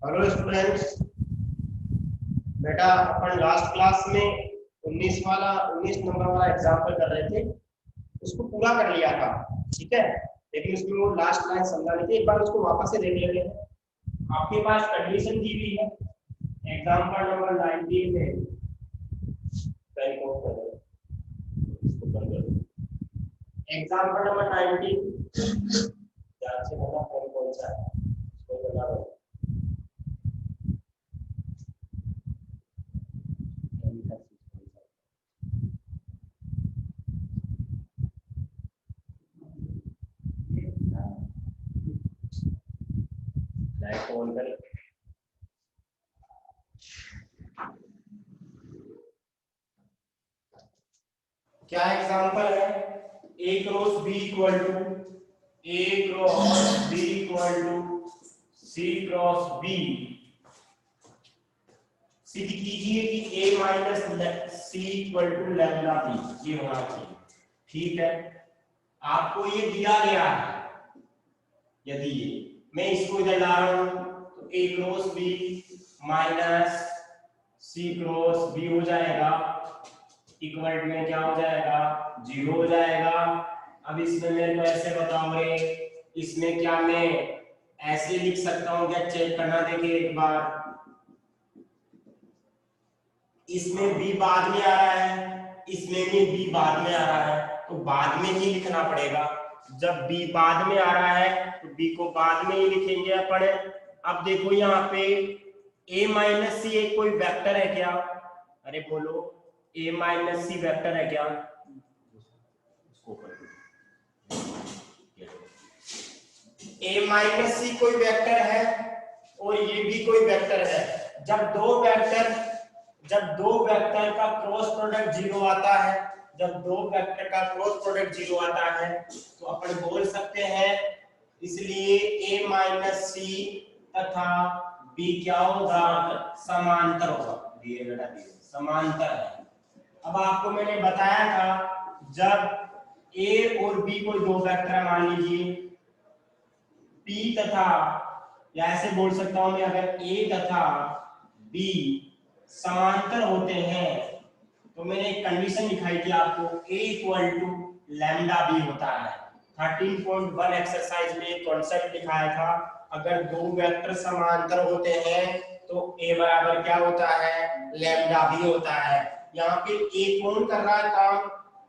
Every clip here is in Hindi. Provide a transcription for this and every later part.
हेलो स्टूडेंट्स, बेटा अपन लास्ट क्लास में 19 नंबर वाला एग्जाम्पल कर रहे थे, उसको पूरा कर लिया था। ठीक है, लेकिन उसमें वो लास्ट लाइन समझा नहीं थी। एक बार उसको वापस से देख लेते हैं। आपके पास कंडीशन दी हुई है एग्जाम्पल नंबर 19 में। एग्जाम्पल नंबर 19 ध्यान से बता कौन सा है, उसको बता दो। लाइट ऑन करें। क्या एग्जांपल है? A cross B equal to C cross B. सिद्ध कीजिए कि A minus C equal to lambda B, ये होना चाहिए। ठीक है, आपको ये दिया गया है। यदि ये मैं इसको इधर ला रहा हूं तो ए क्रॉस बी माइनस सी क्रॉस बी हो जाएगा, इक्वल में क्या हो जाएगा, 0 हो जाएगा। अब इसमें मेरे को ऐसे बताओ रे, इसमें क्या मैं ऐसे लिख सकता हूं क्या? चेक करना, देखिए एक बार। इसमें b बाद में आ रहा है, इसमें भी b बाद में आ रहा है, तो बाद में ही लिखना पड़ेगा। जब b बाद में आ रहा है तो b को बाद में ही लिखेंगे अपन। अब देखो यहाँ पे a माइनस सी एक कोई वेक्टर है क्या? अरे बोलो, a माइनस सी वेक्टर है क्या? a माइनस सी कोई वेक्टर है और ये भी कोई वेक्टर है। जब दो वेक्टर का क्रॉस प्रोडक्ट 0 आता है, जब दो वेक्टर का क्रॉस प्रोडक्ट 0 आता है तो अपन बोल सकते हैं, इसलिए a माइनस सी तथा b क्या होगा? समांतर होगा। दिए बेटा, दिए समांतर है। अब आपको मैंने बताया था, जब a और b कोई दो वेक्टर मान लीजिए p तथा, या ऐसे बोल सकता हूं मैं, अगर a तथा b समांतर होते हैं तो मैंने एक कंडीशन दिखाई थी आपको, a equal to lambda b होता है। 13.1 एक्सरसाइज में एक कॉन्सेप्ट दिखाया था, अगर दो वेक्टर समांतर होते हैं तो a बराबर क्या होता है? लैम्डा b होता है। यहाँ पे a कौन कर रहा है काम?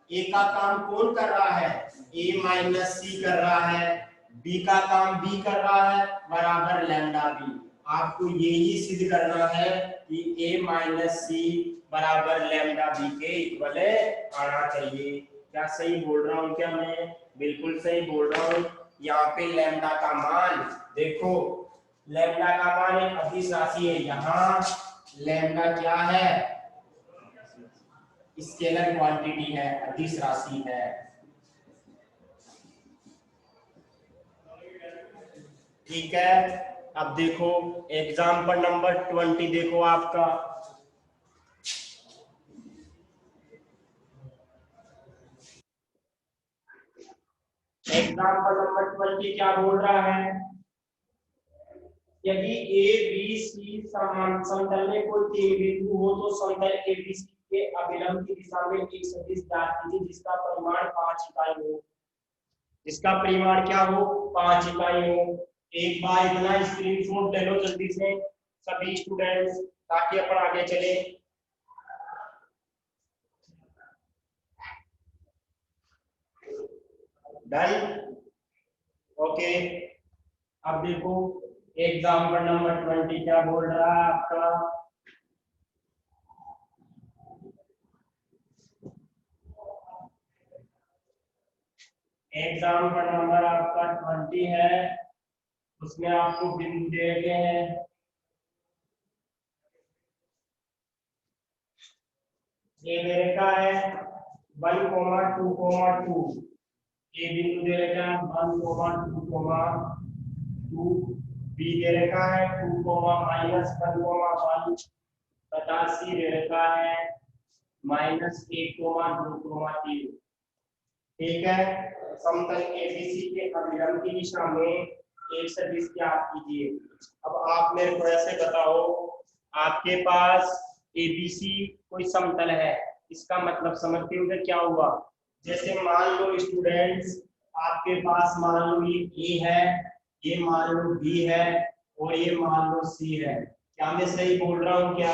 a का काम कौन कर रहा है? a माइनस सी कर रहा है। b का काम b कर रहा है, बराबर लैम्डा b। आपको यही सिद्ध करना है कि a माइनस सी बराबर लैम्डा बी के इक्वल आना चाहिए। क्या सही बोल रहा हूँ क्या मैं? बिल्कुल सही बोल रहा हूँ। यहाँ पे लैम्डा का मान देखो, लैम्डा का मान एक अदिश राशि है। यहाँ लैम्डा क्या है? स्केलर क्वांटिटी है, अदिश राशि है। ठीक है, अब देखो एग्जाम्पल नंबर 20 देखो आपका। एग्जाम्पल नंबर 20 क्या बोल रहा है? यदि ए बी सी समतल में कोई तीन बिंदु हो तो समतल एबीसी के अभिलंब की दिशा में एक सदिश ज्ञात कीजिए जिसका परिमाण 5 इकाई हो। जिसका परिमाण क्या हो? 5 इकाई हो। एक बार इतना स्क्रीनशॉट ले लो जल्दी से सभी स्टूडेंट्स, ताकि अपन आगे चले। Done, okay. अब देखो एग्जाम्पल नंबर 20 क्या बोल रहा है आपका। एग्जाम्पल नंबर आपका 20 है, उसमें आपको बिंदु दिए गए हैं। ये दे रखा है 1,2,2। ए बिंदु दे रखा है 1,2,2। बी दे रखा है 2,-1,1 तथा सी दे रखा है -1,2,3। ठीक है, समतल एबीसी के अभिलंब की दिशा में एक सदिश ज्ञात कीजिए। अब आप मेरे को ऐसे बताओ, आपके पास एबीसी कोई समतल है, इसका मतलब समझते हो क्या हुआ। जैसे मान लो स्टूडेंट्स, आपके पास मान लो ये ए है, ये मान लो बी है और ये मान लो सी है। क्या मैं सही बोल रहा हूँ क्या?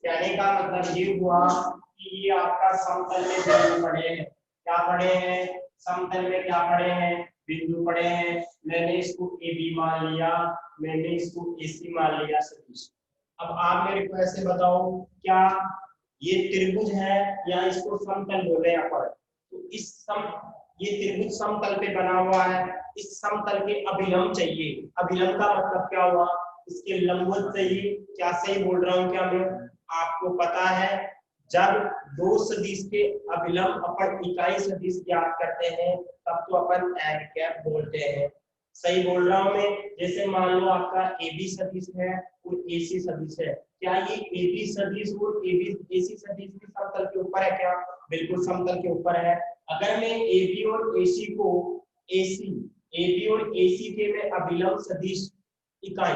कहने का मतलब ये हुआ कि ये आपका समतल में बिंदु पड़े हैं। क्या पड़े हैं? समतल में क्या पड़े हैं? बिंदु पड़े हैं। मैंने इसको ए बी मान लिया, मैंने इसको ए सी मान लिया सदिश। अब आप मेरे को ऐसे बताओ, क्या ये त्रिभुज है या इसको समतल बोले अपन? तो ये त्रिभुज समतल पे बना हुआ है, इस समतल के अभिलंब चाहिए। अभिलंब का मतलब क्या हुआ? इसके लंबवत चाहिए। क्या सही बोल रहा हूँ क्या मैं? आपको पता है, जब दो सदिश के अभिलंब अपन इकाई सदिश ज्ञात करते हैं तब तो अपन एन कैप बोलते हैं। सही बोल रहा हूं मैं? जैसे मान लो आपका ए बी सदिश है और ए सी सदिश है। क्या ये ए बी सदिश और ए सी सदिश भी समतल के ऊपर है क्या? बिल्कुल समतल के ऊपर है। अगर मैं ए बी और ए सी को ए बी और ए सी के मैं अभिलंब सदिश इकाई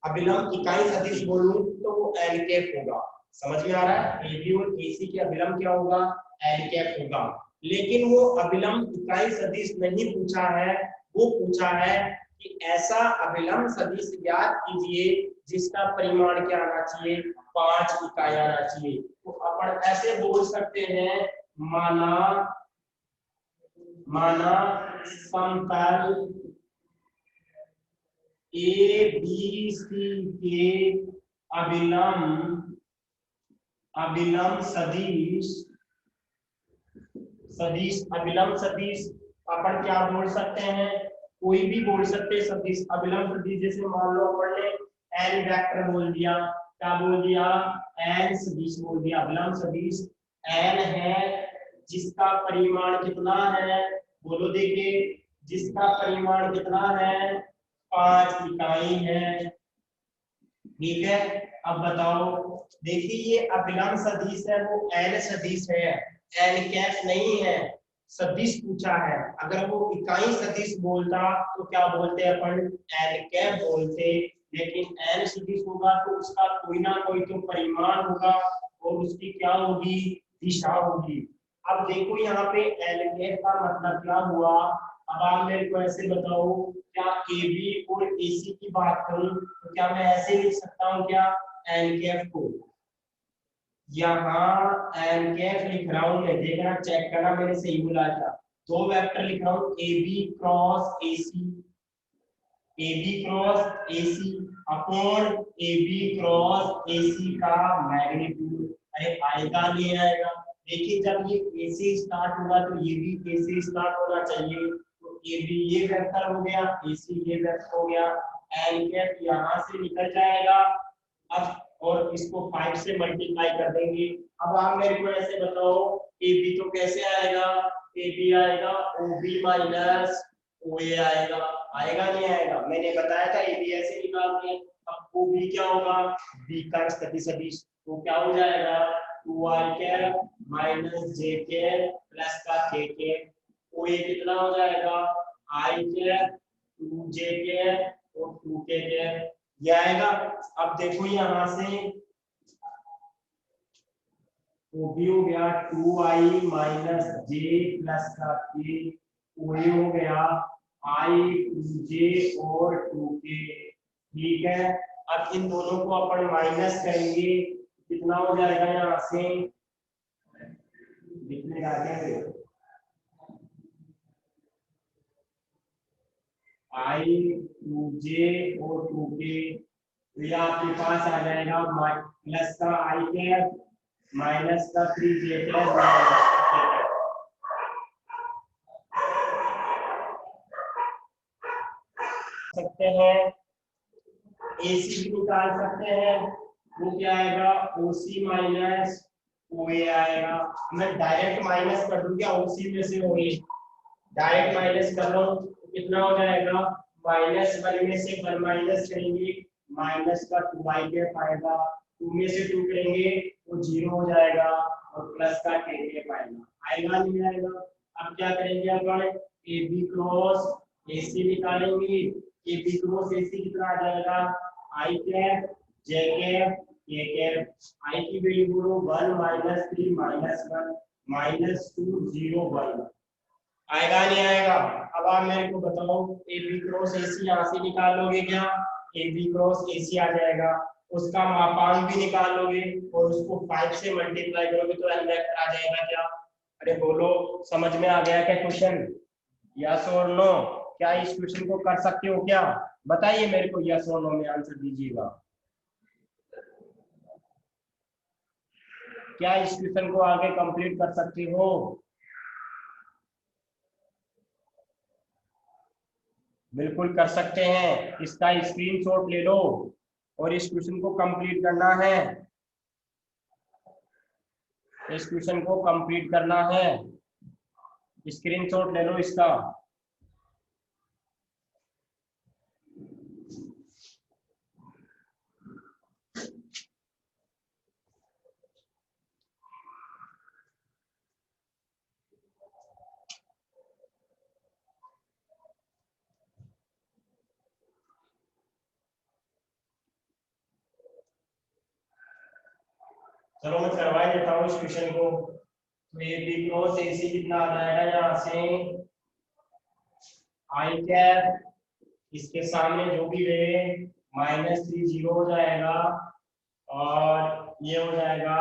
अभिलंब इकाई सदिश बोलूं तो वो एन कैप होगा। समझ में आ रहा है? ए बी और ए सी के अभिलंब क्या होगा? एन कैप होगा। लेकिन वो अभिलंब इकाई सदिश नहीं पूछा है, वो पूछा है कि ऐसा अभिलंब सदिश ज्ञात कीजिए जिसका परिमाण क्या आना चाहिए? 5 इकाई आना चाहिए। तो अपन ऐसे बोल सकते हैं, माना माना समतल ए बी सी के अभिलंब सदिश अपन क्या बोल सकते हैं? कोई भी बोल सकते हैं सदिश, अभिलंब सदिश। जैसे मान लो अपन ने एन वेक्टर बोल दिया, क्या बोल दिया? एन सदिश बोल दिया। अभिलंब सदिश एन है जिसका परिमाण कितना है? बोलो देखिए, जिसका परिमाण कितना है? 5 इकाई है। ठीक है, अब बताओ, देखिए ये अभिलंब सदिश है, वो एन सदिश है, एन कैप नहीं है। सदिश पूछा है, अगर वो इकाई सदिश बोलता तो क्या बोलते अपन? एन कैप बोलते। लेकिन एन सदिश होगा तो उसका कोई ना कोई तो परिमाण होगा और उसकी क्या होगी? दिशा होगी। अब देखो यहाँ पे एन कैप का मतलब क्या हुआ। अब आप मेरे को ऐसे बताओ, क्या ए बी और ए सी की बात करूं तो क्या मैं ऐसे लिख सकता हूं क्या? एन कैप को यहाँ एन कैप लिख रहा हूं मैं, देखना चेक करना मैंने सही बोला था। दो वेक्टर लिख रहा हूं, A B cross A C, A B cross A C upon A B cross A C का मैग्नीट्यूड। अरे आएगा नहीं आएगा? देखिए जब ये ए से स्टार्ट होगा तो ये भी ए से स्टार्ट होना चाहिए। तो ए बी ये वेक्टर हो गया, ए सी ये वेक्टर हो गया। एन कैप यहाँ से निकल जाएगा। अब और इसको 5 से मल्टीप्लाई कर देंगे। अब आप मेरे को ऐसे बताओ, ए बी तो कैसे आएगा? ए बी आएगा ओ बी माइनस ओ ए आएगा। आएगा नहीं आएगा? मैंने बताया था ए बी ऐसे निकालते हैं। अब ओ बी क्या होगा? बी का स्थिति सदिश, तो क्या हो जाएगा? 2i कैप माइनस जे कैप प्लस का k कैप। ओ ए कितना हो जाएगा? i कैप 2j कैप और 2k कैप। ये आएगा। अब देखो यहाँ से वो भी हो गया 2i माइनस जे प्लस का k, वही हो गया i 2j और 2k। ठीक है, अब इन दोनों को अपन माइनस करेंगे, कितना हो जाएगा? यहाँ से लिखने का क्या, i 2j और 2k, तो ये आपके पास आ जाएगा प्लस का i कैप माइनस का 3j प्लस सकते हैं। AC भी निकाल सकते हैं, वो क्या आएगा? OC माइनस OA आएगा। मैं डायरेक्ट माइनस कर दूं क्या OC में से OA? डायरेक्ट माइनस कर रहा हूं तो कितना हो जाएगा? -1 में से 1 माइनस करेंगे, माइनस का 2i कैप आएगा, 2 में से 2 करेंगे तो 0 हो जाएगा और प्लस का k कैप आएगा। आएगा नहीं आएगा? अब क्या करेंगे अपन? AB क्रॉस AC निकालेंगे, ए बी क्रॉस ए सी कितना आ जाएगा, आई कैप जे कैप के कैप, आई की वैल्यू बोलो 1 -3 -1 -2 0 1, आएगा नहीं आएगा। अब आप मेरे को बताओ ए बी क्रॉस ए सी यहाँ से निकाल लोगे क्या, ए बी क्रॉस ए सी आ जाएगा, उसका मापांक भी निकाल लोगे और उसको 5 से मल्टीप्लाई करोगे तो एन वेक्टर आ जाएगा क्या। अरे बोलो समझ में आ गया क्या क्वेश्चन, यस और नो, क्या इस क्वेश्चन को कर सकते हो क्या, बताइए मेरे को, यस और नो में आंसर दीजिएगा। क्या इस क्वेश्चन को आगे कंप्लीट कर सकते हो, बिल्कुल कर सकते हैं, इसका स्क्रीनशॉट ले लो और इस क्वेश्चन को कंप्लीट करना है, इस क्वेश्चन को कंप्लीट करना है, स्क्रीनशॉट ले लो इसका। चलो मैं करवा देता हूँ इस क्वेश्चन को। तो ए बी क्रॉस ए सी कितना आ जाएगा, यहाँ से आई कैप, इसके सामने जो भी रहे -3 0 हो जाएगा, और ये हो जाएगा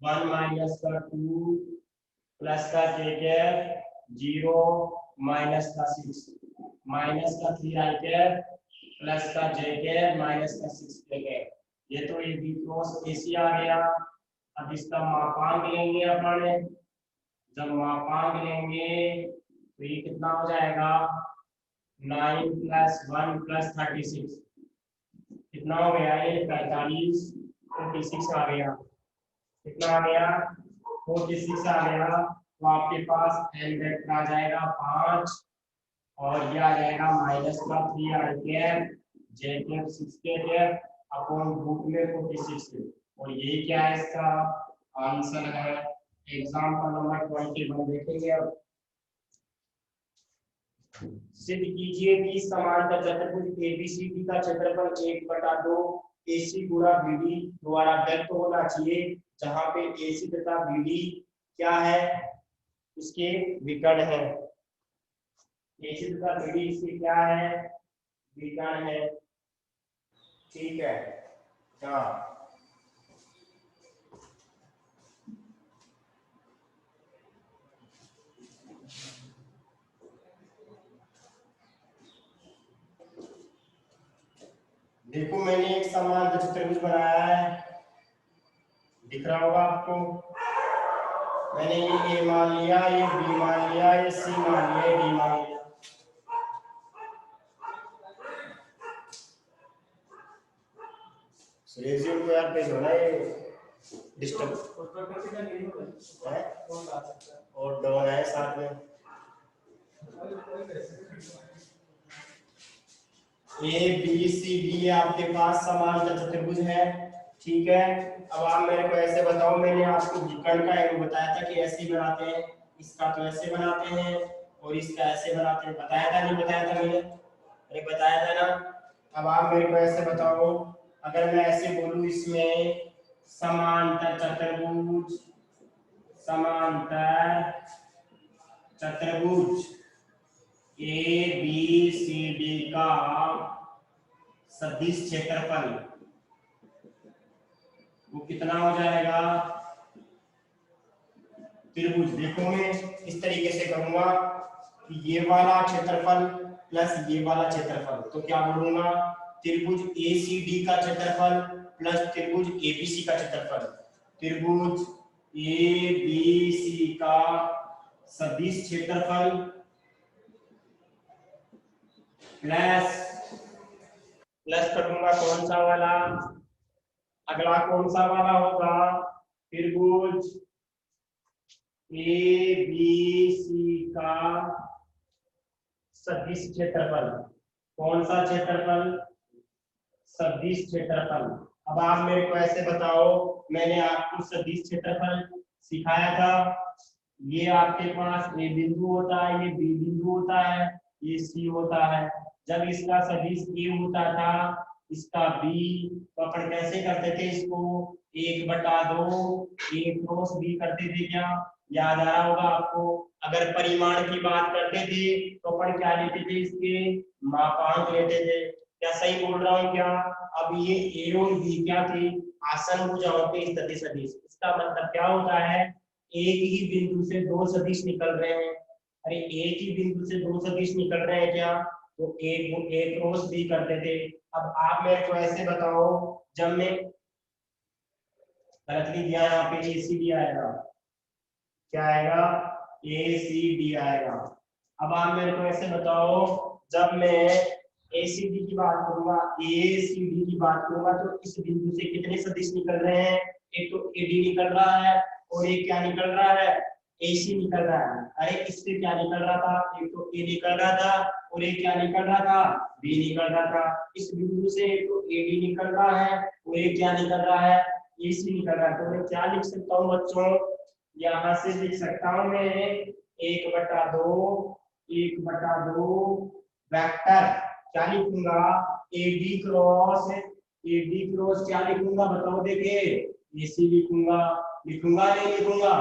1 -2 प्लस का के कैप 0 माइनस का 6 माइनस का 3 आई कैप प्लस का जे कैप माइनस का 6 के कैप, ये तो ए बी क्रॉस ए सी आ गया। अब इसका मापांक लेंगे अपन, जब मापांक लेंगे तो ये कितना हो जाएगा 9 + 1 + 36, कितना हो गया ये 45 46 आ गया, कितना आ गया 46 आ गया। तो आपके पास एन वेक्टर आ जाएगा 5 और ये आ जाएगा माइनस का 3 आई कैप जे कैप 6 के कैप अपॉन रूट में 46, और ये क्या है इसका आंसर है। एग्जाम्पल नंबर 21 देखेंगे अब। सिद्ध कीजिए कि समांतर चतुर्भुज एबीसीडी का क्षेत्रफल 1/2 AC गुणा BD द्वारा व्यक्त होना चाहिए, जहां पे AC तथा BD क्या है, इसके विकर्ण है। AC तथा BD इसके क्या है, विकर्ण है, ठीक है। हाँ देखो मैंने एक समांतर चतुर्भुज बनाया है, दिख रहा होगा आपको। मैंने ये ए मान लिया, ये बी मान लिया, ये सी मान लिया, ये डी मान लिया। रेज्यूम को यार भेजो ना, ये डिस्टर्ब है और डॉन है साथ में। ए बी सी डी आपके पास समांतर चतुर्भुज है, ठीक है। अब आप मेरे को ऐसे बताओ, मैंने आपको विकर्ण का एक बताया था कि ऐसे ही बनाते हैं, इसका तो ऐसे बनाते हैं और इसका ऐसे बनाते हैं, बताया था नहीं बताया था मैंने, अरे बताया था ना। अब आप मेरे को ऐसे बताओ, अगर मैं ऐसे बोलूं इसमें समांतर चतुर्भुज, समांतर चतुर्भुज ए बी सी डी का सदिश क्षेत्रफल वो कितना हो जाएगा, त्रिभुज। देखो मैं इस तरीके से करूंगा कि ये वाला क्षेत्रफल प्लस ये वाला क्षेत्रफल, तो क्या बोलूंगा त्रिभुज एसीडी का क्षेत्रफल प्लस त्रिभुज एबीसी का क्षेत्रफल, त्रिभुज एबीसी का सदिश क्षेत्रफल प्लस करूंगा कौन सा वाला, अगला कौन सा वाला होगा, त्रिभुज ए बी सी का सदिश क्षेत्रफल, कौन सा क्षेत्रफल, सदिश क्षेत्रफल। अब आप मेरे को ऐसे बताओ, मैंने आपको सदिश क्षेत्रफल सिखाया था, ये आपके पास ए बिंदु होता है, ये बी बिंदु होता है, ये सी होता है, जब इसका सदिश ए होता था, इसका बी, तो अपन कैसे करते थे इसको 1/2 ए क्रॉस बी करते थे क्या, याद आ रहा होगा आपको। अगर परिमाण की बात करते थे तो अपन क्या लेते थे, इसके मापांक लेते थे। क्या सही बोल रहा हूँ क्या? अब ये ए और बी क्या थे, आसन भुजाओं के स्थिति सदिश। इसका मतलब क्या होता है, एक ही बिंदु से दो सदिश निकल रहे हैं। अरे एक ही बिंदु से दो सदिश निकल रहे हैं क्या, तो ए क्रॉस बी करते थे। अब आप मेरे को ऐसे बताओ, जब मैं गलत लिख दिया यहाँ पे ए सी डी आएगा, क्या आएगा, ए सी डी आएगा। अब आप मेरे को ऐसे बताओ, जब मैं ए सी डी की बात करूंगा, ए सी डी की बात करूंगा, तो इस बिंदु से कितने सदिश निकल रहे हैं, एक तो ए डी निकल रहा है और एक क्या निकल रहा है, ए सी निकल रहा है। अरे इससे क्या निकल रहा था, एक तो ए निकल रहा था और एक क्या निकल रहा था, बी निकल रहा था। इस बिंदु से एक तो ए डी निकल रहा है और एक क्या निकल रहा है, ए सी निकल रहा है। तो मैं क्या लिख सकता हूँ बच्चों, यहाँ से लिख सकता हूँ मैं 1/2 वेक्टर क्या लिखूंगा, ए बी क्रॉस क्या लिखूंगा बताओ, देखे ए सी लिखूंगा, लिखूंगा नहीं लिखूंगा।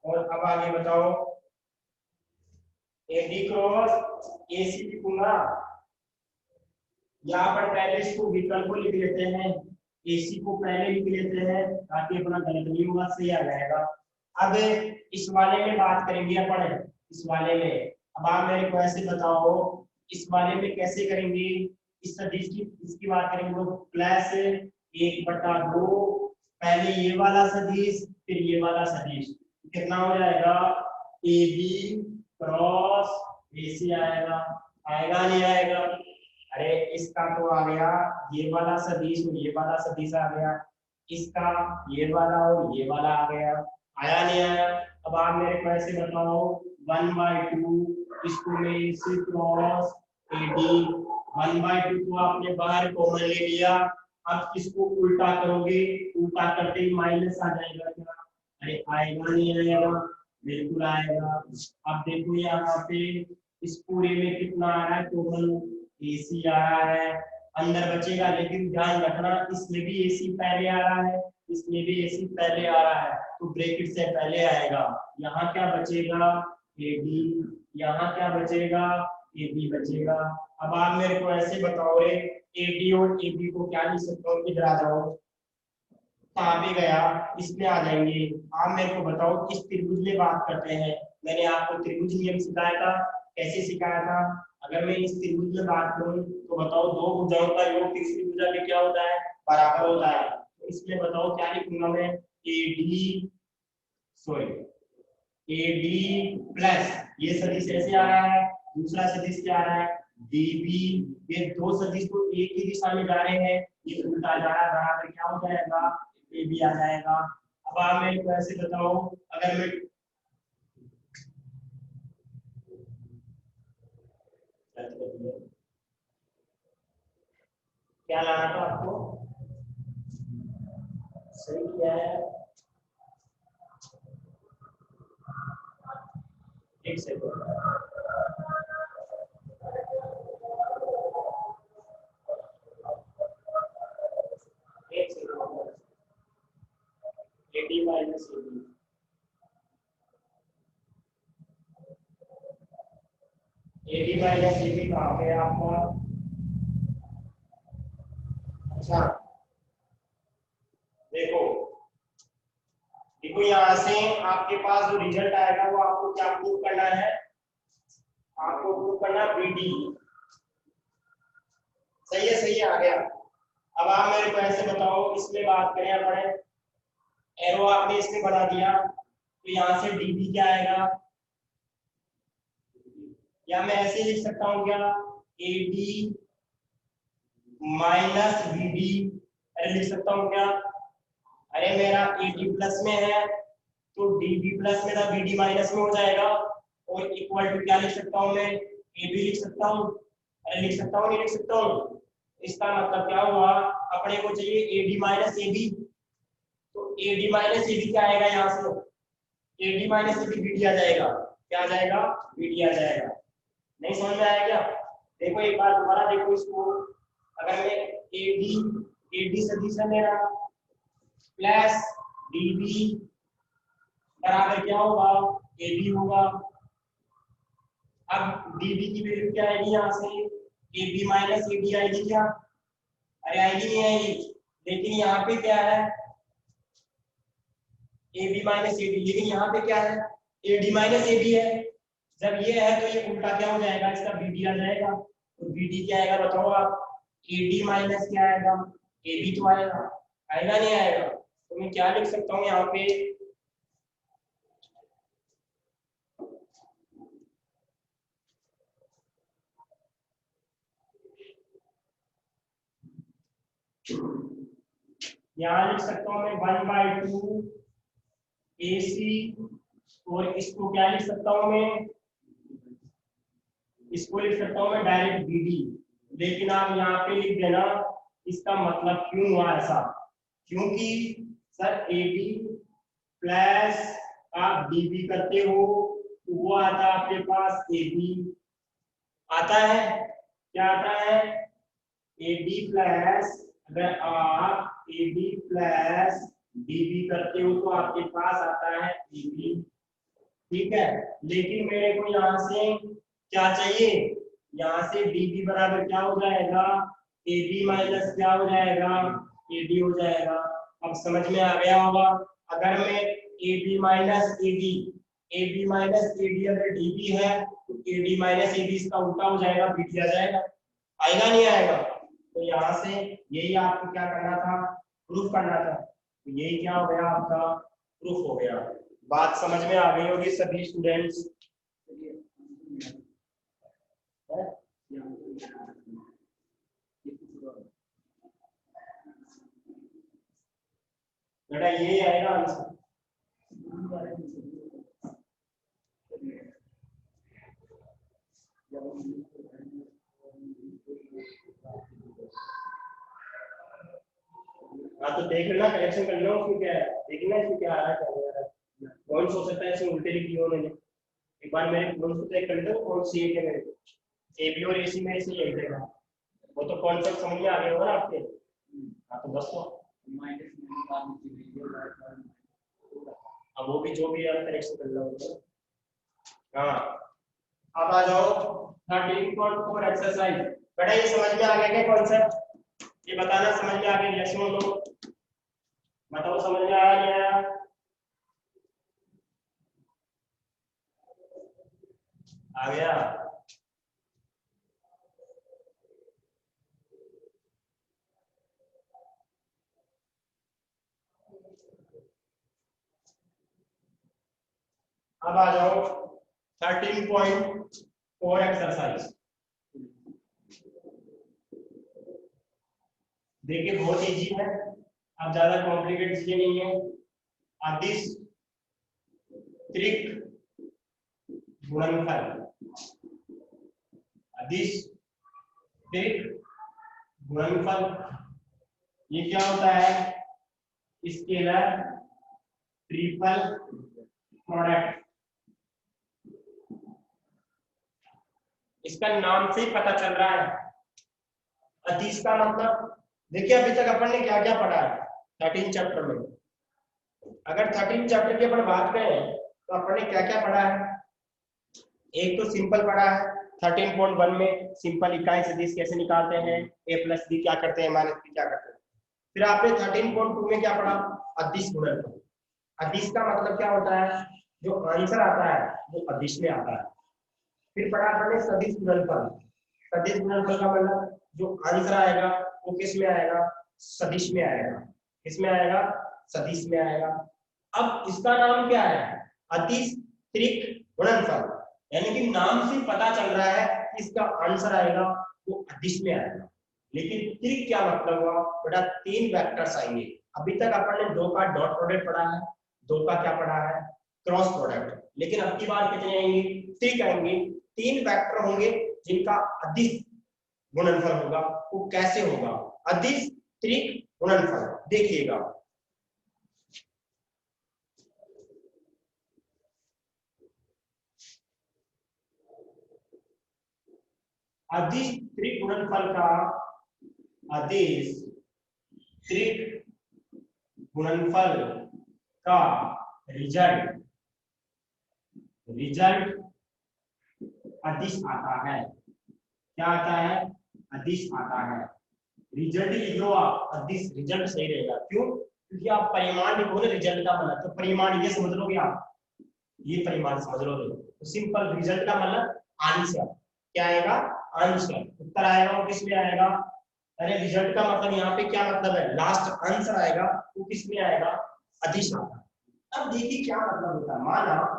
और अब आगे बताओ, ए बी क्रॉस ए सी लिखूंगा। यहाँ पर पहले इसको विकल्प को लिख लेते हैं, एसी को पहले लिख लेते हैं ताकि अपना गलत नहीं होगा, सही आ जाएगा। अब इस वाले में बात करेंगे अपन, इस वाले में। अब आप मेरे को ऐसे बताओ, इस वाले में कैसे करेंगे, इस सदिश की इसकी बात करेंगे तो प्लस 1/2, पहले ये वाला सदिश फिर ये वाला सदिश, कितना हो जाएगा, ए बी क्रॉस ए सी आएगा, आएगा नहीं आएगा। अरे इसका तो आ गया ये वाला सदिश और ये वाला सदिश आ गया, इसका ये वाला और ये वाला आ गया, आया नहीं आया। अब आप मेरे को ऐसे बताओ, 1/2 इसको मैं इसी क्रॉस ए डी, 1/2 को आपने बाहर कॉमन ले लिया। अब इसको उल्टा करोगे, उल्टा करते ही माइनस आ जाएगा क्या, अरे आएगा नहीं आएगा, बिल्कुल आएगा। अब देखो यहाँ पे इस पूरे में कितना आ रहा है, कॉमन एसी आ रहा है, अंदर बचेगा, लेकिन ध्यान रखना इसमें भी एसी पहले आ रहा है, इसमें भी एसी पहले आ रहा है, तो ब्रैकेट से पहले आएगा। यहाँ क्या बचेगा, ए बी, यहाँ क्या बचेगा, ए बी बचेगा। अब आप मेरे को ऐसे बताओ, ए डी और ए बी को क्या लिख सकता हूँ, इधर आ जाओ, कहाँ पे गया, इसमें आ जाएंगे। आप मेरे को बताओ किस त्रिभुज में बात करते हैं, मैंने आपको त्रिभुज नियम सिखाया था, कैसे सिखाया था। अगर मैं इस त्रिभुज में बात करूं तो बताओ, दो भुजाओं का योग तीसरी भुजा में क्या होता है, बराबर होता है। तो इसमें बताओ क्या लिखूंगा मैं, A D, sorry A D plus, ये सदिश ऐसे आ रहा है, दूसरा सदिश क्या आ रहा है, डी बी, ये दो सदिश तो एक ही दिशा में जा रहे हैं, ये उल्टा जा रहा है, बराबर क्या हो जाएगा, ए बी आ जाएगा। अब आप मेरे को ऐसे बताओ, अगर मैं क्या लाना था आपको, सही किया है, एक सेकंड, एक second, AD minus AB, AD minus AB कहाँ पे है आपका, अच्छा देखो, देखो यहाँ से आपके पास जो रिजल्ट आएगा वो आपको क्या प्रूव करना है, आपको प्रूव करना बीडी, सही है, सही है, आ गया। अब आप मेरे को ऐसे बताओ, इसमें बात करें अपने, एरो आपने इसमें बना दिया, तो यहाँ से डीबी क्या आएगा, या मैं ऐसे लिख सकता हूँ क्या, A D minus B D, अरे लिख सकता हूँ क्या, अरे मेरा ए डी प्लस में है तो डी बी प्लस मेरा बी डी माइनस में हो जाएगा, और इक्वल टू क्या लिख सकता हूँ मैं, ए बी लिख सकता हूँ, अरे लिख सकता हूँ नहीं लिख सकता हूँ। इसका मतलब क्या हुआ, अपने को चाहिए A D minus A B, तो A D minus A B क्या आएगा, यहाँ से A D minus A B B D आ जाएगा, क्या आ जाएगा, बी डी आ जाएगा। नहीं समझ में आया क्या, देखो एक बार दोबारा देखो इसको, अगर मैं एडी सदिश है मेरा प्लस डीबी बराबर क्या होगा, एबी होगा। अब डीबी की वैल्यू क्या आएगी यहाँ से, एबी माइनस एडी आएगी क्या, अरे आएगी नहीं आएगी, लेकिन यहाँ पे क्या है एबी माइनस एडी, लेकिन यहाँ पे क्या है एडी माइनस एबी है। जब ये है तो ये उल्टा क्या हो जाएगा, इसका बीडी आ जाएगा, तो बीडी क्या आएगा बताओ आप, एडी माइनस क्या आएगा, एबी तो आएगा, आएगा नहीं आएगा। तो मैं क्या लिख सकता हूँ यहाँ पे, यहाँ लिख सकता हूँ मैं 1/2 AC, और इसको क्या लिख सकता हूँ मैं, इसको लिख सकता हूँ मैं डायरेक्ट BD। लेकिन आप यहाँ पे लिख देना इसका मतलब क्यों हुआ ऐसा, क्योंकि सर AB प्लस आप DB करते हो तो वो आता है आपके पास AB, आता है क्या आता है AB प्लस, अगर आप AB प्लस DB करते हो तो आपके पास आता है AB, ठीक है। लेकिन मेरे को यहाँ से क्या चाहिए, यहाँ से DB बराबर क्या हो जाएगा, AB माइनस क्या हो जाएगा, AD हो जाएगा। अब समझ में आ गया होगा, अगर मैं AB minus AD, AB minus AD अगर DB है तो AD माइनस AD इसका उल्टा हो जाएगा, BD आ जाएगा, आएगा नहीं आएगा। तो यहाँ से यही आपको क्या करना था, प्रूफ करना था, तो यही क्या हो गया आपका प्रूफ हो गया। बात समझ में आ गई होगी सभी स्टूडेंट्स। बेटा ये आएगा आंसर, हाँ तो देख लेना, कलेक्शन कर लो उसमें क्या है, देखना इसमें क्या आ रहा है, क्या हो रहा है, कौन सा हो सकता है इसमें उल्टे लिख दिया उन्होंने। एक बार मेरे कौन सा चेक कर लो कौन सी है मेरे को, AB और AC में से एक देगा, वो तो कॉन्सेप्ट समझ में आ गया होगा ना आपके। हाँ तो बस तो अब वो भी जो भी है करेक्शन कर लो। हाँ अब आ जाओ 13.4 एक्सरसाइज। बेटा ये समझ में आ गया क्या कॉन्सेप्ट, ये बताना समझ में आ गया, रिएक्शन लो बताओ समझ में आया नहीं आया। आ गया, अब आ जाओ 13.4 एक्सरसाइज। देखिए बहुत इजी है, अब ज्यादा कॉम्प्लिकेट चीजें नहीं है। अदिश त्रिक गुणनफल, अदिश त्रिक गुणनफल, ये क्या होता है, स्केलर ट्रिपल प्रोडक्ट। इसका नाम से ही पता चल रहा है, अदिश का मतलब देखिए अभी तक अपन ने क्या क्या पढ़ा है 13 चैप्टर में। अगर 13 चैप्टर की अपन बात करें तो अपन ने क्या क्या पढ़ा है, एक तो सिंपल पढ़ा है 13.1 में सिंपल इकाई सदिश कैसे निकालते हैं, a प्लस बी क्या करते हैं माइनस बी क्या करते हैं। फिर आपने 13.2 में क्या पढ़ा, अदिश गुणनफल। अदिश का मतलब क्या होता है, जो आंसर आता है वो अदिश में आता है। फिर पढ़ा आपने सदिश गुणनफल, सदिश गुणनफल का मतलब जो आंसर आएगा वो किस में आएगा, सदिश में आएगा, किस में आएगा, सदिश में आएगा। अब इसका नाम क्या है, अदिश त्रिक गुणनफल, यानी कि नाम से पता चल रहा है कि इसका आंसर आएगा वो अदिश में आएगा। लेकिन त्रिक क्या मतलब हुआ बेटा, 3 वेक्टर्स आएंगे। अभी तक अपन ने 2 का डॉट प्रोडक्ट पढ़ा है, 2 का क्या पढ़ा है, क्रॉस प्रोडक्ट। लेकिन अब की बार कितने आएंगे, त्रिक आएंगे, 3 वेक्टर होंगे जिनका अदिश गुणनफल होगा। वो कैसे होगा, अदिश त्रिक गुणनफल, देखिएगा। अदिश त्रिक गुणनफल का अदिश त्रिक गुणनफल का रिजल्ट अदिश आता है। क्या आता है? अदिश आता है। रिजल्ट लिख लो आप, अदिश रिजल्ट सही रहेगा। क्यों? क्योंकि आप परिमाण लिखोगे रिजल्ट का मतलब, तो परिमाण ये समझ लोगे आप, ये परिमाण समझ लोगे तो सिंपल रिजल्ट का मतलब आंसर क्या आएगा? आंसर उत्तर आएगा वो किस में आएगा? अरे रिजल्ट का मतलब यहाँ पे क्या मतलब है? लास्ट आंसर आएगा वो किस में आएगा? अदिश आता है। अब देखिए क्या मतलब होता है। माना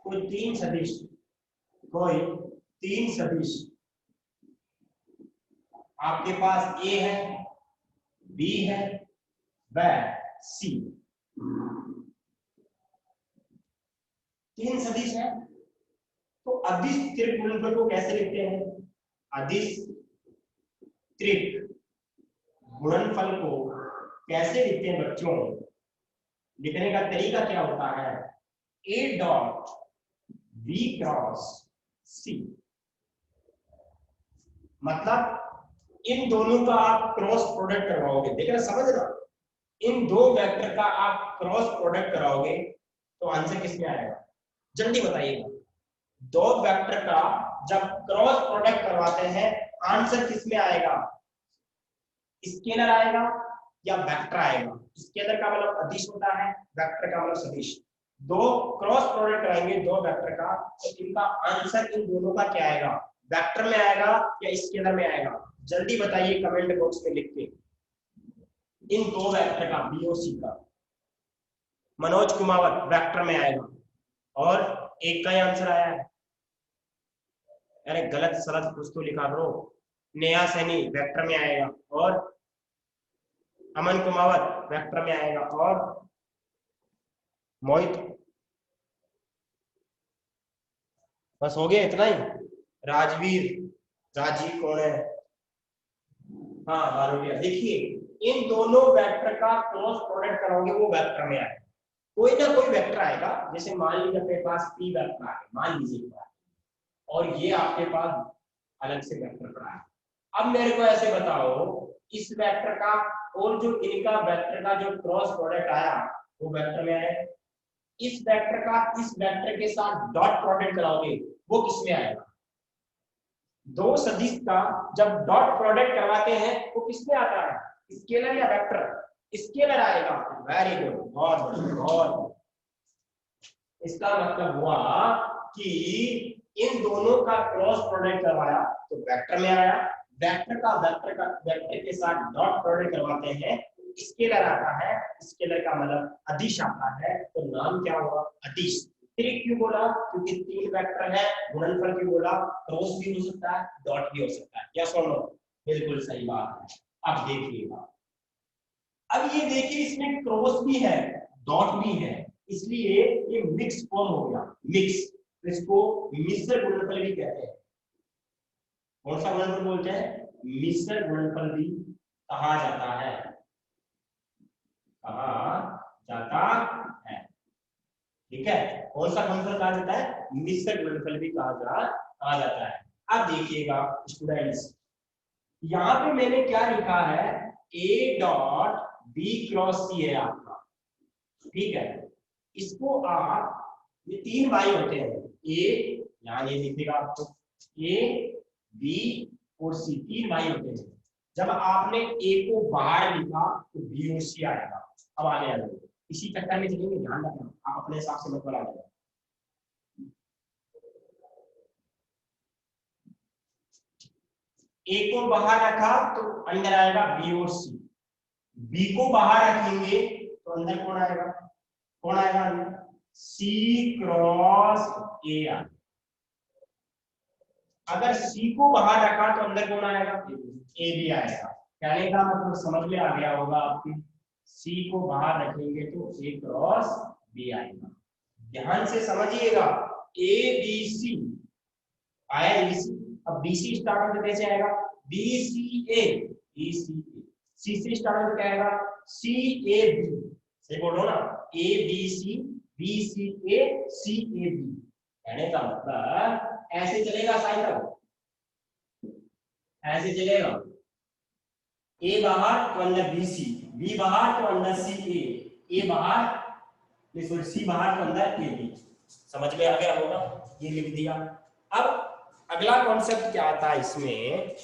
कोई तीन सदिश आपके पास ए है, बी है, व सी, तीन सदिश है। तो अदिश त्रिक गुणनफल को कैसे लिखते हैं? अदिश त्रिक गुणनफल को कैसे लिखते हैं बच्चों? लिखने का तरीका क्या होता है? ए डॉट बी क्रॉस सी, मतलब इन दोनों का आप क्रॉस प्रोडक्ट करवाओगे। देखना, समझना, इन दो वेक्टर का आप क्रॉस प्रोडक्ट कराओगे तो आंसर किस में आएगा? जल्दी बताइएगा। दो वेक्टर का जब क्रॉस प्रोडक्ट करवाते हैं आंसर किस में आएगा? स्केलर आएगा या वेक्टर आएगा? स्केलर का मतलब अदिश होता है, वेक्टर का मतलब सदिश। दो क्रॉस प्रोडक्ट कराएंगे दो वेक्टर का, तो इनका आंसर इन दोनों का क्या आएगा? वेक्टर में आएगा या स्केलर में आएगा? जल्दी बताइए कमेंट बॉक्स में लिख के। इन दो वेक्टर का बी और सी का, मनोज कुमावत वेक्टर में आएगा और एक का ही आंसर आया है। अरे गलत सलत कुछ तो लिखा ब्रो। नेहा सैनी वेक्टर में आएगा और अमन कुमावत वेक्टर में आएगा और मोहित, बस हो गया इतना ही। राजवीर, राजीव कौन है? हाँ बारोडिया। देखिए इन दोनों वेक्टर का क्रॉस प्रोडक्ट कराओगे वो वेक्टर में आएगा, कोई ना कोई वेक्टर आएगा। जैसे मान लीजिए अपने पास पी वेक्टर है, मान लीजिए, और ये आपके पास अलग से वेक्टर पड़ा है। अब मेरे को ऐसे बताओ इस वेक्टर का और जो इनका वेक्टर का जो क्रॉस प्रोडक्ट आया वो वेक्टर में आया। इस वेक्टर का इस वेक्टर के साथ डॉट प्रोडक्ट कराओगे वो किसमें आएगा? दो सदिश का जब डॉट प्रोडक्ट करवाते हैं वो किसमें आता है? स्केलर या वेक्टर? स्केलर आएगा। वेरी गुड, बहुत बढ़िया, बहुत। इसका मतलब हुआ कि इन दोनों का क्रॉस प्रोडक्ट करवाया तो वेक्टर में आया, वेक्टर के साथ डॉट प्रोडक्ट करवाते हैं स्केलर आता है, स्केलर का मतलब अदिश आता है, तो नाम क्या हुआ? अदिश। त्रिक क्यों बोला? क्योंकि तीन वेक्टर है। गुणनफल क्यों बोला? क्रॉस भी हो सकता है, डॉट भी हो सकता है। यस और नो? बिल्कुल सही बात है। अब देखिएगा, अब ये देखिए इसमें क्रॉस भी है, डॉट भी है, इसलिए ये मिक्स फॉर्म हो गया, मिक्स। इसको मिश्र गुणनफल भी कहते हैं। कौन सा गुणनफल बोलते हैं? मिश्र गुणनफल भी कहा जाता है, कहा जाता है। ठीक है, कौन सा गुणनफल कहा जाता है? मिश्र गुणनफल भी कहा जाता है। अब देखिएगा स्टूडेंट्स, यहाँ पे मैंने क्या लिखा है? ए डॉट बी क्रॉस सी है आपका, ठीक है। इसको आप, ये तीन वाई होते हैं, ए, यहाँ ये लिखेगा आपको, ए बी और सी, तीन वाई होते हैं। जब आपने ए को बाहर लिखा तो बी और सी आएगा। अब आने आ जाओ, इसी चक्कर में चलेंगे, ध्यान रखना, आप अपने हिसाब से मत बना लेना। ए को बाहर रखा तो अंदर आएगा बी और सी, बी को बाहर रखेंगे तो अंदर कौन आएगा? कौन आएगा अंदर? सी क्रॉस ए आएगा। अगर सी को बाहर रखा तो अंदर कौन आएगा? ए भी आएगा। कहने का मतलब समझ में आ गया होगा आपकी, सी को बाहर रखेंगे तो ए क्रॉस बी आएगा। ध्यान से समझिएगा, ए बी सी आया, एबीसी। अब बीसी स्टार्ट में कैसे आएगा? B C A, B C A. सी से स्टार्ट में क्या आएगा? C A B. सही बोलो ना, A B C, B C A, C A B. कहने का मतलब ऐसे चलेगा साइकिल, ऐसे चलेगा, ए बाहर तो अंदर बी सी, बी बाहर तो अंदर सी ए बाहर सॉरी सी बाहर तो अंदर ए बी। समझ में आ गया होगा, ये लिख दिया। अब अगला कॉन्सेप्ट क्या आता है इसमें,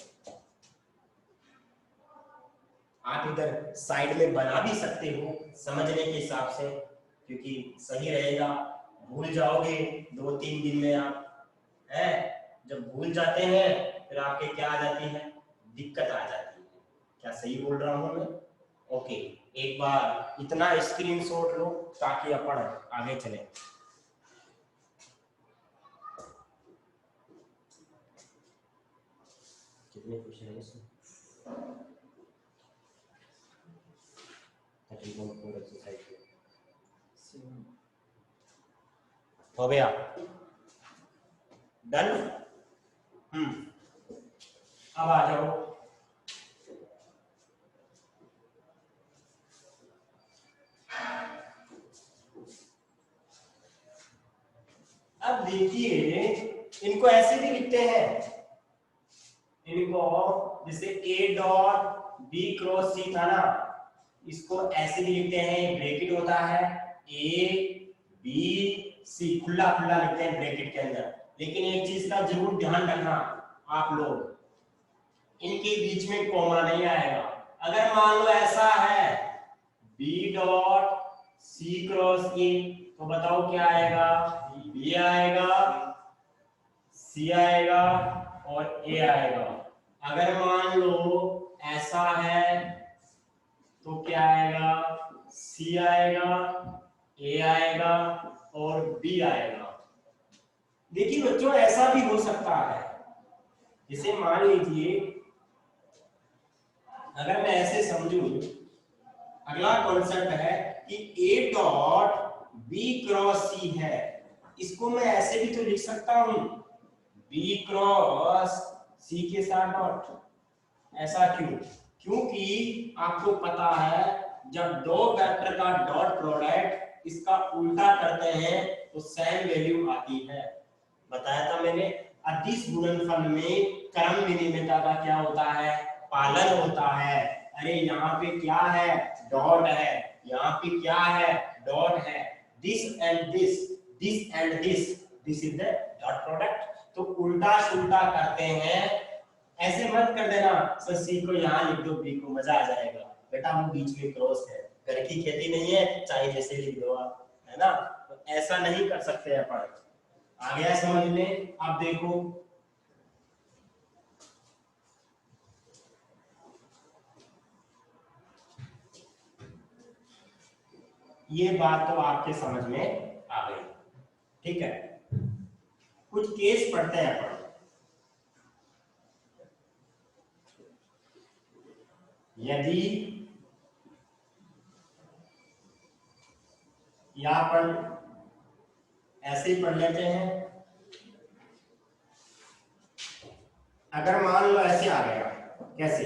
आप इधर साइड में बना भी सकते हो समझने के हिसाब से, क्योंकि सही रहेगा। भूल जाओगे 2-3 दिन में आप, है जब भूल जाते हैं फिर आपके क्या आ जाती है, दिक्कत आ जाती है। क्या सही बोल रहा हूं मैं? ओके, एक बार इतना स्क्रीनशॉट लो ताकि अपन आगे चले। कितने क्वेश्चन है इसमें? हो गया डन। अब आ जाओ, अब देखिए इनको ऐसे भी लिखते हैं, इनको जैसे ए डॉट बी क्रॉस सी था ना, इसको ऐसे भी लिखते हैं, ब्रैकेट होता है ए बी सी, खुला खुला लिखते हैं ब्रैकेट के अंदर। लेकिन एक चीज का जरूर ध्यान रखना आप लोग, इनके बीच में कॉमा नहीं आएगा। अगर मान लो ऐसा है B dot C cross A, तो बताओ क्या आएगा, बी आएगा, सी आएगा और ए आएगा। अगर मान लो ऐसा है तो क्या आएगा, सी आएगा, ए आएगा और बी आएगा। देखिए बच्चों ऐसा भी हो सकता है, जैसे मान लीजिए अगर मैं ऐसे समझू, अगला कॉन्सेप्ट है कि ए डॉट बी क्रॉस सी है, इसको मैं ऐसे भी तो लिख सकता हूं, बी क्रॉस सी के साथ डॉट। ऐसा क्यों? क्योंकि आपको पता है जब दो वेक्टर का डॉट प्रोडक्ट इसका उल्टा करते हैं तो सेम वैल्यू आती है। बताया था मैंने, अदिश गुणनफल में क्रम विनिमयता का क्या होता है, पालन होता है। अरे यहाँ पे क्या है, डॉट है, यहाँ पे क्या है, डॉट है। This and this, this and this is the dot product. तो उल्टा सुल्टा करते हैं, ऐसे मत कर देना सर सी को यहाँ लिख दो बी को, मजा आ जाएगा। बेटा वो बीच में क्रॉस है, घर की खेती नहीं है, चाहे जैसे लिख दो आप, है ना। तो ऐसा नहीं कर सकते अपन। आ गया समझ में? आप देखो ये बात तो आपके समझ में आ गई, ठीक है। कुछ केस पढ़ते हैं अपन। यदि यहां पर ऐसे ही पढ़ लेते हैं, अगर मान लो ऐसे आ गया, कैसे,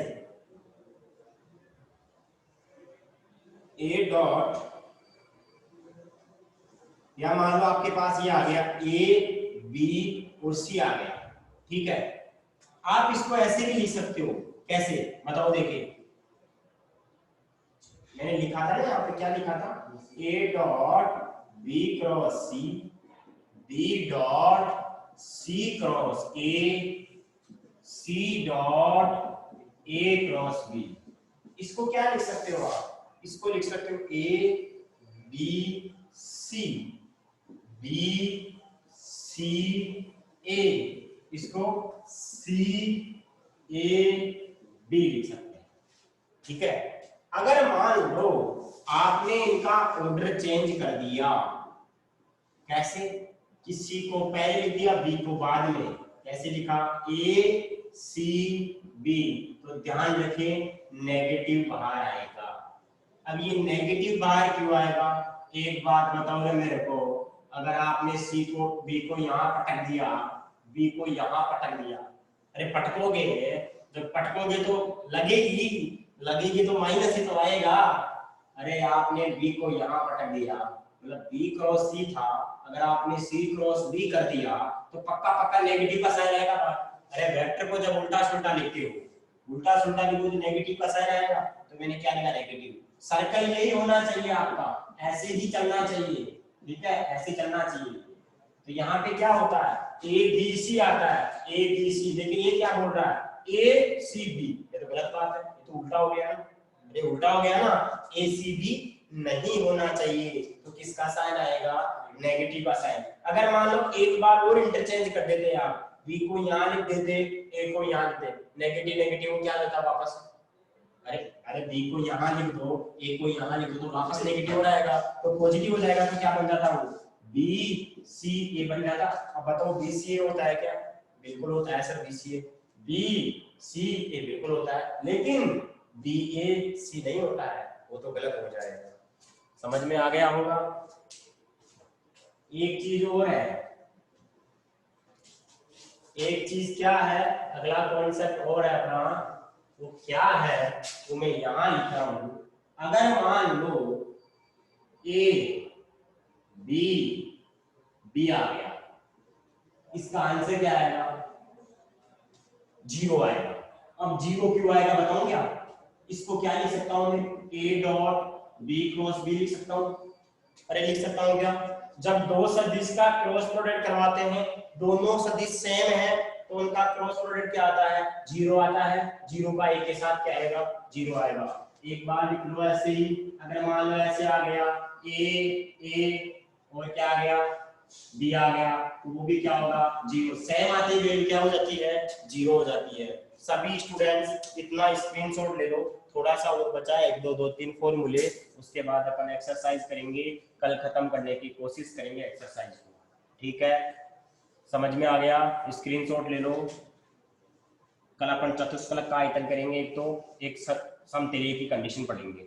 ए डॉट, या मान लो आपके पास ये आ गया ए बी और सी आ गया, ठीक है। आप इसको ऐसे भी लिख सकते हो, कैसे बताओ? देखिए मैंने लिखा था ना यहाँ पे, क्या लिखा था, A dot B cross C, B dot C cross A, C dot A cross B. इसको क्या लिख सकते हो आप, इसको लिख सकते हो ए बी सी, बी सी ए, इसको सी ए बी लिख सकते हैं, ठीक है। अगर मान लो आपने इनका ऑर्डर चेंज कर दिया, कैसे, किसी को पहले लिख दिया बी को बाद में, कैसे लिखा, ए सी बी, तो ध्यान रखें नेगेटिव बाहर आएगा। अब ये नेगेटिव बाहर क्यों आएगा, एक बात बताओ ना मेरे को, अगर आपने सी को बी को यहाँ पटक दिया, बी को यहाँ पटक दिया, अरे पटकोगे, जब पटकोगे तो लगेगी, लगेगी तो माइनस ही तो आएगा। अरे आपने बी को यहाँ पटक दिया, मतलब बी क्रॉस सी था, अगर आपने सी क्रॉस बी कर दिया तो पक्का पक्का नेगेटिव का साइन आएगा। अरे वेक्टर को जब उल्टा सुल्टा लिखते हो उल्टा सुल्टा लिखो तो नेगेटिव का साइन आएगा, तो मैंने क्या लिखा नेगेटिव। सर्कल यही होना चाहिए आपका, ऐसे ही चलना चाहिए, ठीक है, ऐसे चलना चाहिए। तो यहाँ पे क्या होता है, ए बी सी आता है, ए बी सी, लेकिन ये क्या बोल रहा है ए सी बी, ये तो गलत बात है, ये तो उल्टा हो गया ना, अरे उल्टा हो गया ना, ए सी बी नहीं होना चाहिए, तो किसका साइन आएगा, नेगेटिव का साइन। अगर मान लो एक बार और इंटरचेंज कर देते आप, बी को यहाँ लिख देते, ए को यहाँ लिख देते, नेगेटिव नेगेटिव क्या देता वापस, अरे अरे बी को यहाँ लिख दो, ए को यहाँ लिख दो, तो वापस नेगेटिव हो जाएगा, तो पॉजिटिव हो जाएगा, तो क्या बन जाता वो बी सी ए बन जाता। अब बताओ बी सी ए होता है क्या, बिल्कुल होता है sir, B C A, B C ए बिल्कुल होता है, लेकिन बी ए सी नहीं होता है, वो तो गलत हो जाएगा। समझ में आ गया होगा। एक चीज और है, एक चीज क्या है, अगला कॉन्सेप्ट और है अपना, वो क्या है वो मैं यहां लिखा हूं। अगर मान लो ए बी बी आ गया, इसका आंसर क्या आएगा, जीरो आएगा। अब जीरो क्यों आएगा बताऊं क्या, इसको क्या लिख सकता हूं मैं, A dot B cross B लिख सकता हूं, अरे लिख सकता हूं क्या, जब दो सदिश का क्रॉस प्रोडक्ट करवाते हैं, दोनों सदिश सेम है, तो उनका क्रॉस प्रोडक्ट क्या आता है, जीरो आता है, जीरो का एक के साथ क्या आएगा, जीरो आएगा। एक बार लिख लो ऐसे ही, अगर मान लो ऐसे आ गया ए और क्या आ गया बी आ गया, तो वो भी क्या होगा, जीरो, सेम आती है वैल्यू क्या हो जाती है, जीरो हो जाती है। सभी स्टूडेंट्स इतना स्क्रीनशॉट ले लो, थोड़ा सा और बचा है, 1 2 3 फॉर्मूले, उसके बाद अपन एक्सरसाइज करेंगे, कल खत्म करने की कोशिश करेंगे एक्सरसाइज को, ठीक है, समझ में आ गया, स्क्रीनशॉट ले लो। कल अपन चतुष्फलक का आयतन करेंगे, तो एक समतुल्य की कंडीशन पढ़ेंगे।